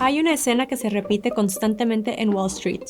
Hay una escena que se repite constantemente en Wall Street.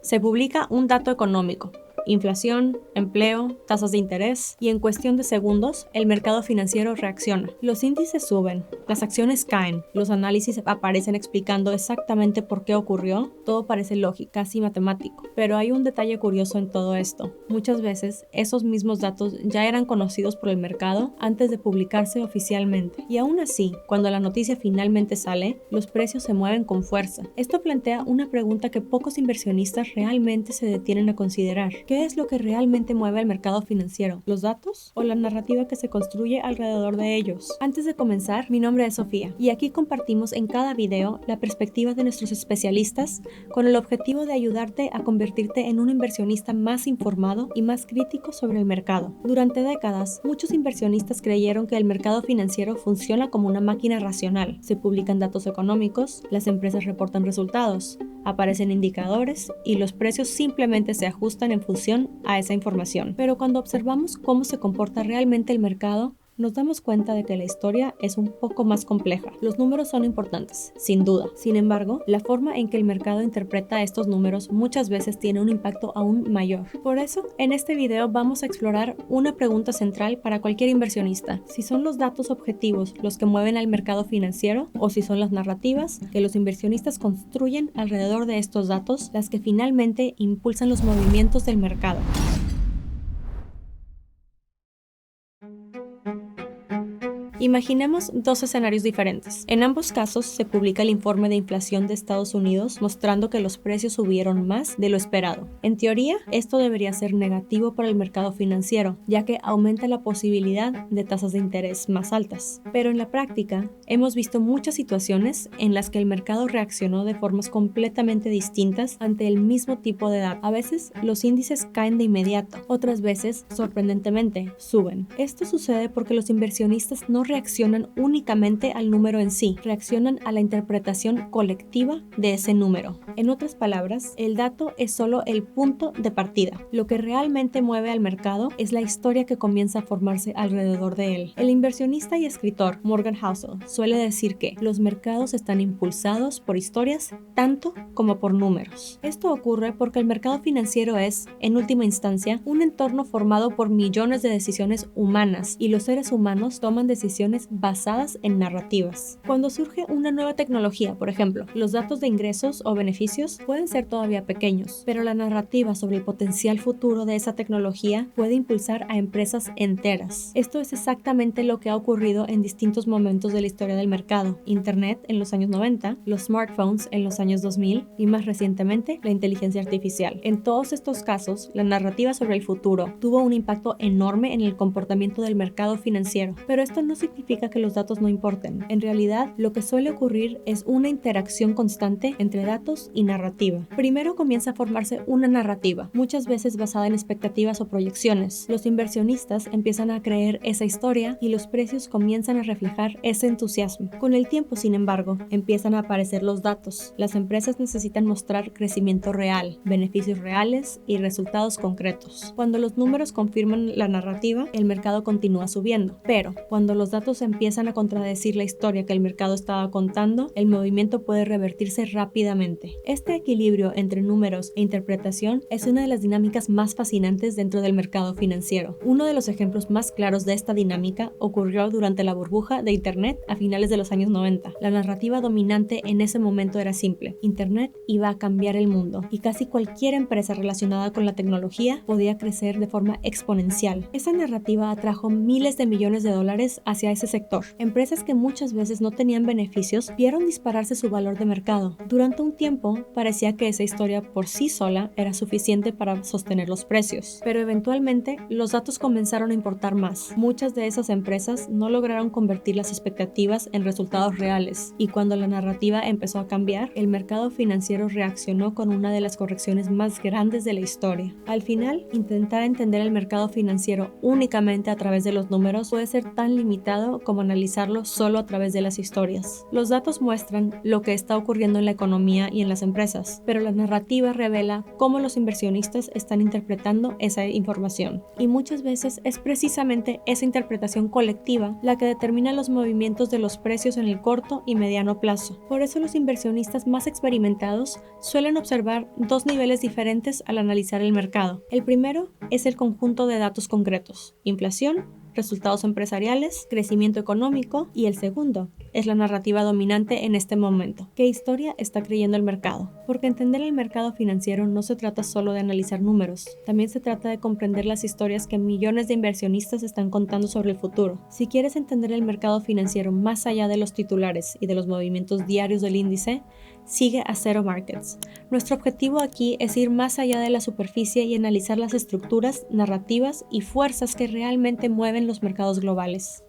Se publica un dato económico, inflación, empleo, tasas de interés, y en cuestión de segundos, el mercado financiero reacciona. Los índices suben, las acciones caen, los análisis aparecen explicando exactamente por qué ocurrió, todo parece lógico, casi matemático. Pero hay un detalle curioso en todo esto. Muchas veces, esos mismos datos ya eran conocidos por el mercado antes de publicarse oficialmente. Y aún así, cuando la noticia finalmente sale, los precios se mueven con fuerza. Esto plantea una pregunta que pocos inversionistas realmente se detienen a considerar. ¿Qué es lo que realmente mueve al mercado financiero? ¿Los datos o la narrativa que se construye alrededor de ellos? Antes de comenzar, mi nombre es Sofía y aquí compartimos en cada video la perspectiva de nuestros especialistas con el objetivo de ayudarte a convertirte en un inversionista más informado y más crítico sobre el mercado. Durante décadas, muchos inversionistas creyeron que el mercado financiero funciona como una máquina racional. Se publican datos económicos, las empresas reportan resultados, aparecen indicadores y los precios simplemente se ajustan en función a esa información. Pero cuando observamos cómo se comporta realmente el mercado, nos damos cuenta de que la historia es un poco más compleja. Los números son importantes, sin duda. Sin embargo, la forma en que el mercado interpreta estos números muchas veces tiene un impacto aún mayor. Por eso, en este video vamos a explorar una pregunta central para cualquier inversionista: si son los datos objetivos los que mueven al mercado financiero o si son las narrativas que los inversionistas construyen alrededor de estos datos las que finalmente impulsan los movimientos del mercado. Imaginemos dos escenarios diferentes. En ambos casos se publica el informe de inflación de Estados Unidos mostrando que los precios subieron más de lo esperado. En teoría, esto debería ser negativo para el mercado financiero, ya que aumenta la posibilidad de tasas de interés más altas. Pero en la práctica, hemos visto muchas situaciones en las que el mercado reaccionó de formas completamente distintas ante el mismo tipo de datos. A veces, los índices caen de inmediato, otras veces, sorprendentemente, suben. Esto sucede porque los inversionistas no reaccionan únicamente al número en sí, reaccionan a la interpretación colectiva de ese número. En otras palabras, el dato es solo el punto de partida. Lo que realmente mueve al mercado es la historia que comienza a formarse alrededor de él. El inversionista y escritor Morgan Housel suele decir que los mercados están impulsados por historias tanto como por números. Esto ocurre porque el mercado financiero es, en última instancia, un entorno formado por millones de decisiones humanas y los seres humanos toman decisiones basadas en narrativas. Cuando surge una nueva tecnología, por ejemplo, los datos de ingresos o beneficios pueden ser todavía pequeños, pero la narrativa sobre el potencial futuro de esa tecnología puede impulsar a empresas enteras. Esto es exactamente lo que ha ocurrido en distintos momentos de la historia del mercado. Internet en los años 90, los smartphones en los años 2000 y más recientemente la inteligencia artificial. En todos estos casos, la narrativa sobre el futuro tuvo un impacto enorme en el comportamiento del mercado financiero, pero esto no significa que los datos no importen. En realidad, lo que suele ocurrir es una interacción constante entre datos y narrativa. Primero comienza a formarse una narrativa, muchas veces basada en expectativas o proyecciones. Los inversionistas empiezan a creer esa historia y los precios comienzan a reflejar ese entusiasmo. Con el tiempo, sin embargo, empiezan a aparecer los datos. Las empresas necesitan mostrar crecimiento real, beneficios reales y resultados concretos. Cuando los números confirman la narrativa, el mercado continúa subiendo. Pero cuando los datos empiezan a contradecir la historia que el mercado estaba contando, el movimiento puede revertirse rápidamente. Este equilibrio entre números e interpretación es una de las dinámicas más fascinantes dentro del mercado financiero. Uno de los ejemplos más claros de esta dinámica ocurrió durante la burbuja de Internet a finales de los años 90. La narrativa dominante en ese momento era simple: Internet iba a cambiar el mundo y casi cualquier empresa relacionada con la tecnología podía crecer de forma exponencial. Esa narrativa atrajo miles de millones de dólares hacia ese sector. Empresas que muchas veces no tenían beneficios vieron dispararse su valor de mercado. Durante un tiempo parecía que esa historia por sí sola era suficiente para sostener los precios, pero eventualmente los datos comenzaron a importar más. Muchas de esas empresas no lograron convertir las expectativas en resultados reales, y cuando la narrativa empezó a cambiar, el mercado financiero reaccionó con una de las correcciones más grandes de la historia. Al final, intentar entender el mercado financiero únicamente a través de los números puede ser tan limitante limitado como analizarlo solo a través de las historias. Los datos muestran lo que está ocurriendo en la economía y en las empresas, pero la narrativa revela cómo los inversionistas están interpretando esa información. Y muchas veces es precisamente esa interpretación colectiva la que determina los movimientos de los precios en el corto y mediano plazo. Por eso los inversionistas más experimentados suelen observar dos niveles diferentes al analizar el mercado. El primero es el conjunto de datos concretos: inflación, resultados empresariales, crecimiento económico, y el segundo es la narrativa dominante en este momento. ¿Qué historia está creyendo el mercado? Porque entender el mercado financiero no se trata solo de analizar números, también se trata de comprender las historias que millones de inversionistas están contando sobre el futuro. Si quieres entender el mercado financiero más allá de los titulares y de los movimientos diarios del índice, sigue a Zero Markets. Nuestro objetivo aquí es ir más allá de la superficie y analizar las estructuras, narrativas y fuerzas que realmente mueven los mercados globales.